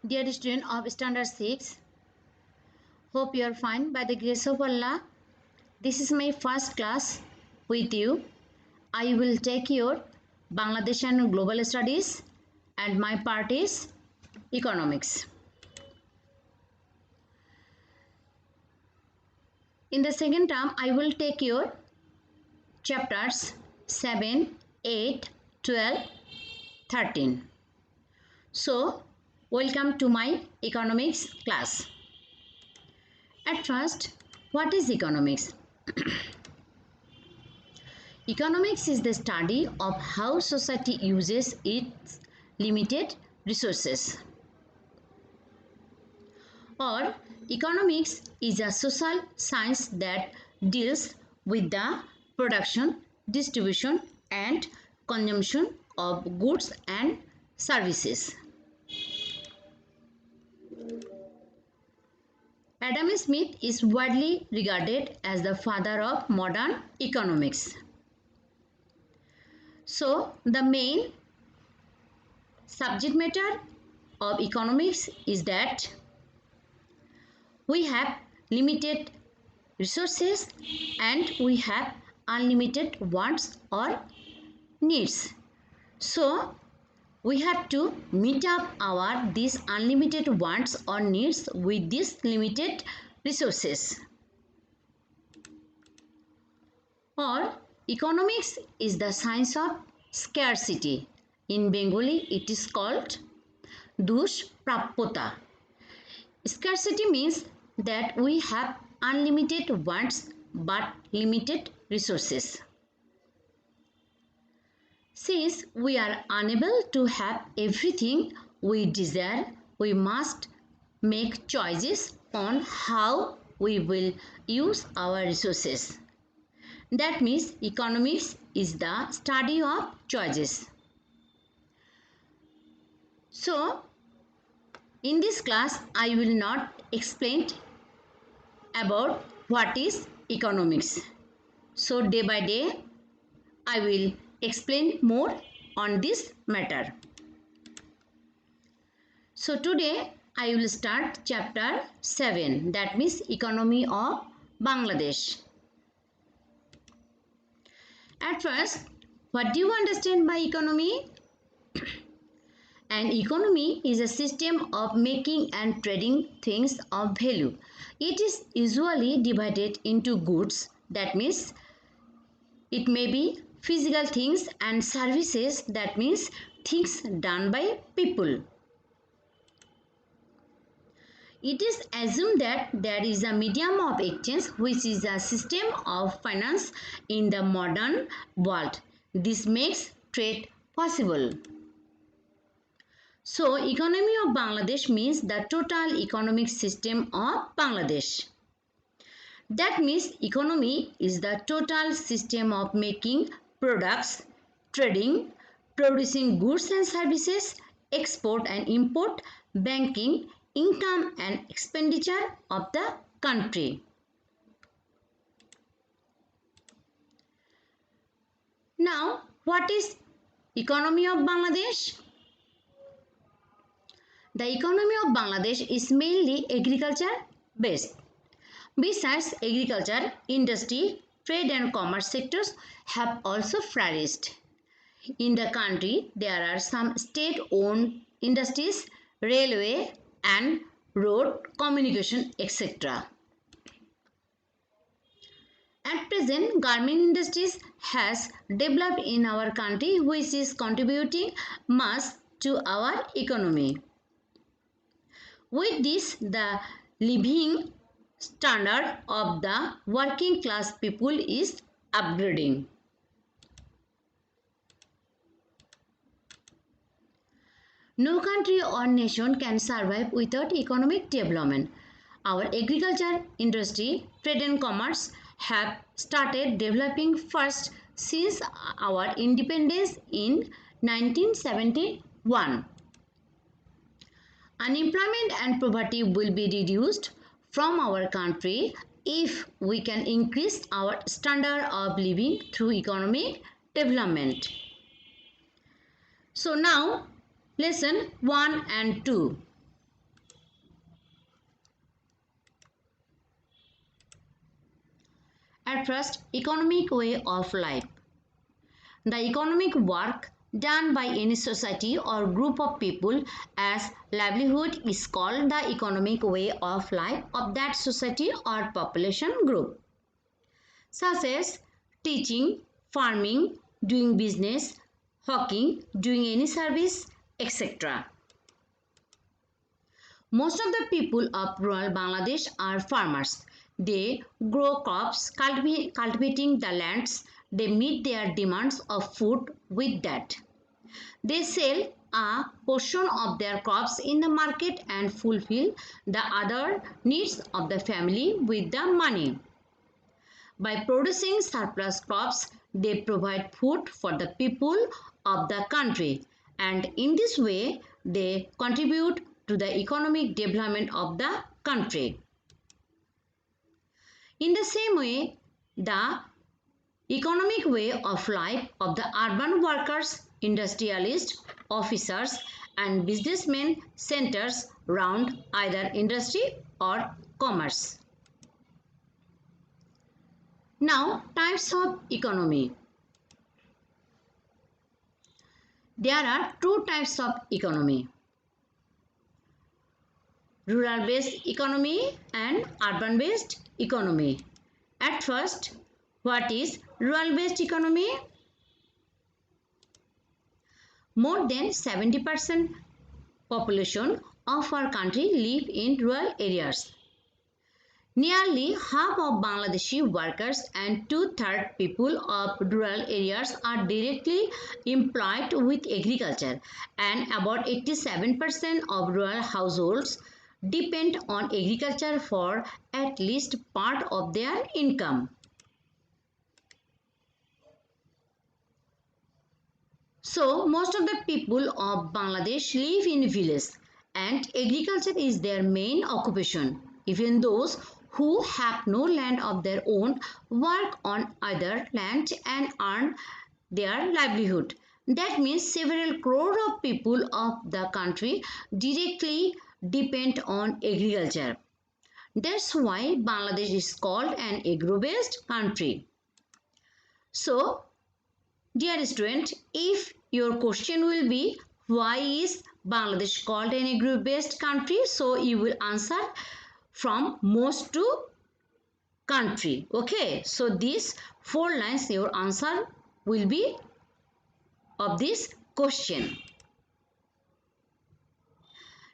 Dear student of Standard 6, hope you are fine by the grace of Allah. This is my first class with you. I will take your Bangladesh and Global Studies and my part is Economics. In the second term, I will take your chapters 7, 8, 12, 13. So, welcome to my Economics class. At first, what is economics? Economics is the study of how society uses its limited resources. Or economics is a social science that deals with the production, distribution and consumption of goods and services. Adam Smith is widely regarded as the father of modern economics. So, the main subject matter of economics is that we have limited resources and we have unlimited wants or needs. So, we have to meet up these unlimited wants or needs with these limited resources. Or economics is the science of scarcity. In Bengali, it is called dushprapyota. Scarcity means that we have unlimited wants but limited resources. Since we are unable to have everything we desire, we must make choices on how we will use our resources. That means economics is the study of choices. So, in this class, I will not explain about what is economics. So, day by day, I will explain more on this matter. So, today I will start chapter 7, that means Economy of Bangladesh. At first, what do you understand by economy? An economy is a system of making and trading things of value. It is usually divided into goods, that means it may be physical things, and services, that means things done by people. It is assumed that there is a medium of exchange which is a system of finance in the modern world. This makes trade possible. So, economy of Bangladesh means the total economic system of Bangladesh. That means economy is the total system of making products, trading, producing goods and services, export and import, banking, income and expenditure of the country. Now, what is economy of Bangladesh? The economy of Bangladesh is mainly agriculture based. Besides agriculture, industry, trade and commerce sectors have also flourished. In the country, there are some state-owned industries, railway and road communication, etc. At present, garment industries has developed in our country, which is contributing much to our economy. With this, the living standard of the working class people is upgrading. No country or nation can survive without economic development. Our agriculture, industry, trade and commerce have started developing first since our independence in 1971. Unemployment and poverty will be reduced from our country if we can increase our standard of living through economic development. So now, lesson 1 and 2. At first, economic way of life. The economic work done by any society or group of people as livelihood is called the economic way of life of that society or population group, such as teaching, farming, doing business, hawking, doing any service, etc. Most of the people of rural Bangladesh are farmers. They grow crops, cultivating the lands. They meet their demands of food with that. They sell a portion of their crops in the market and fulfill the other needs of the family with the money. By producing surplus crops, they provide food for the people of the country, and in this way, they contribute to the economic development of the country. In the same way, the economic way of life of the urban workers, industrialists, officers, and businessmen centers around either industry or commerce. Now, types of economy. There are two types of economy: rural based economy and urban based economy. At first, what is rural based economy? More than 70% population of our country live in rural areas. Nearly half of Bangladeshi workers and two-thirds people of rural areas are directly employed with agriculture, and about 87% of rural households depend on agriculture for at least part of their income. So, most of the people of Bangladesh live in villages and agriculture is their main occupation. Even those who have no land of their own work on other land and earn their livelihood. That means several crore of people of the country directly depend on agriculture. That's why Bangladesh is called an agro-based country. So, dear student, if your question will be why is Bangladesh called an agro-based country, so you will answer from most to country. Okay, so these four lines your answer will be of this question.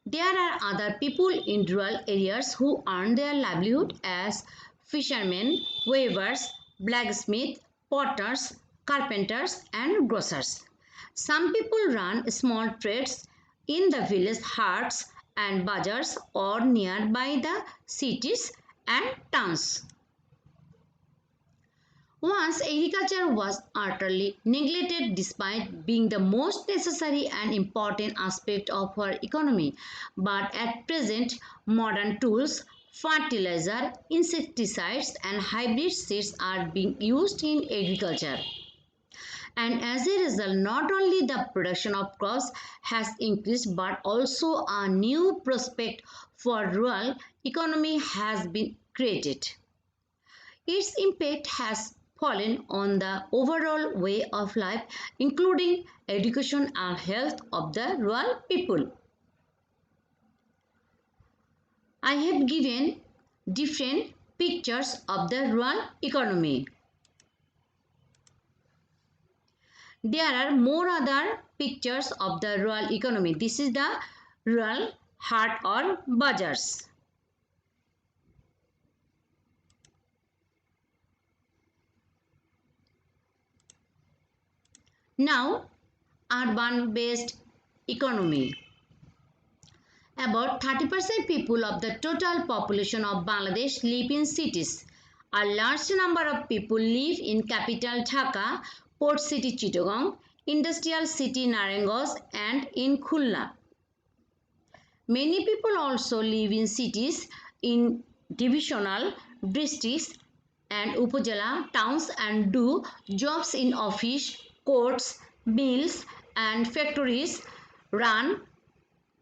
There are other people in rural areas who earn their livelihood as fishermen, weavers, blacksmiths, potters, carpenters and grocers. Some people run small trades in the village haats and bazaars or nearby the cities and towns. Once agriculture was utterly neglected despite being the most necessary and important aspect of our economy. But at present, modern tools, fertilizer, insecticides and hybrid seeds are being used in agriculture. And as a result, not only the production of crops has increased but also a new prospect for rural economy has been created. Its impact has fallen on the overall way of life, including education and health of the rural people. I have given different pictures of the rural economy. There are more other pictures of the rural economy. This is the rural haat or bazaars. Now, urban-based economy. About 30% people of the total population of Bangladesh live in cities. A large number of people live in capital Dhaka, port city Chittagong, industrial city Naranjganj and in Khulna. Many people also live in cities in divisional districts and upazila towns and do jobs in office, courts, mills and factories, run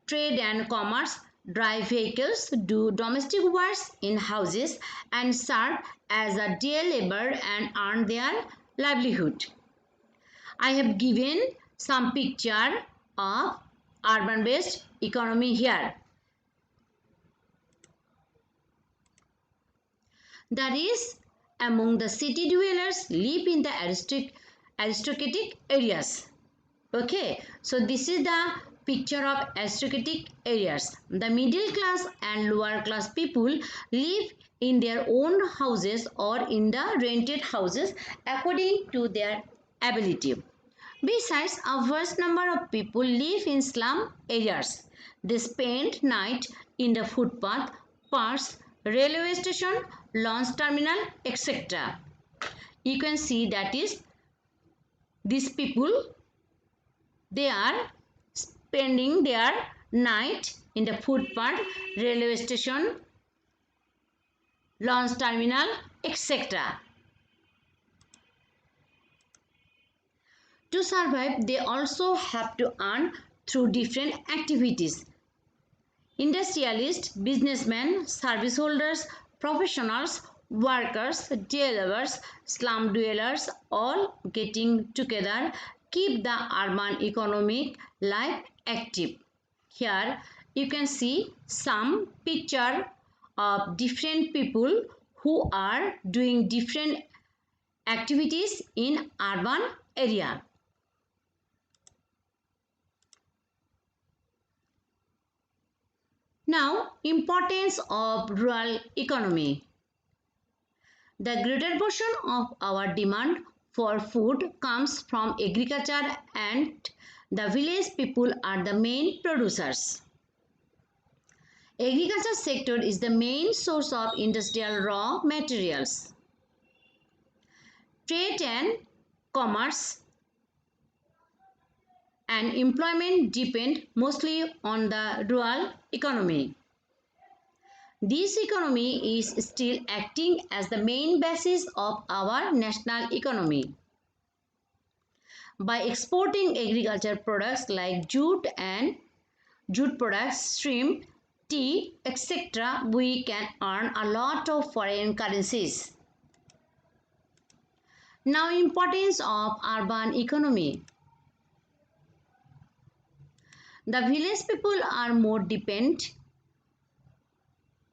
trade and commerce, drive vehicles, do domestic works in houses, and serve as a day labor and earn their livelihood. I have given some picture of urban-based economy here. That is, among the city dwellers live in the aristocratic areas. Okay, so this is the picture of aristocratic areas. The middle class and lower class people live in their own houses or in the rented houses according to their ability. Besides, a vast number of people live in slum areas. They spend night in the footpath, parks, railway station, launch terminal, etc. You can see that is these people, they are spending their night in the footpath, railway station, launch terminal, etc. To survive, they also have to earn through different activities. Industrialists, businessmen, service holders, professionals, workers, day laborers, slum dwellers, all getting together keep the urban economic life active. Here you can see some picture of different people who are doing different activities in urban area. Now, importance of rural economy. The greater portion of our demand for food comes from agriculture, and the village people are the main producers. Agriculture sector is the main source of industrial raw materials. Trade and commerce and employment depend mostly on the rural economy. This economy is still acting as the main basis of our national economy. By exporting agriculture products like jute and jute products, shrimp, tea, etc., we can earn a lot of foreign currencies. Now, importance of urban economy. The village people are more dependent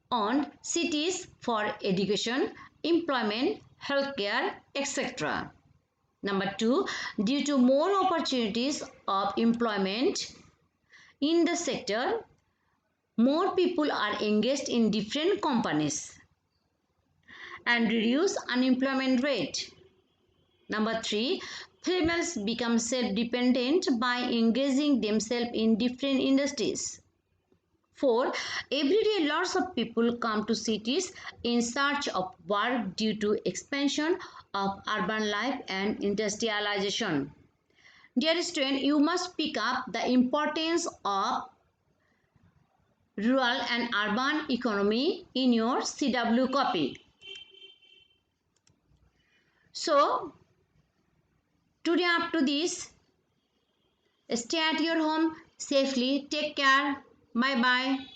on cities for education, employment, healthcare, etc. Number 2, due to more opportunities of employment in the sector, more people are engaged in different companies and reduce unemployment rate. Number 3, females become self-dependent by engaging themselves in different industries. 4, every day lots of people come to cities in search of work due to expansion of urban life and industrialization. Dear student, you must pick up the importance of rural and urban economy in your CW copy. So, today up to this, stay at your home safely. Take care. Bye bye.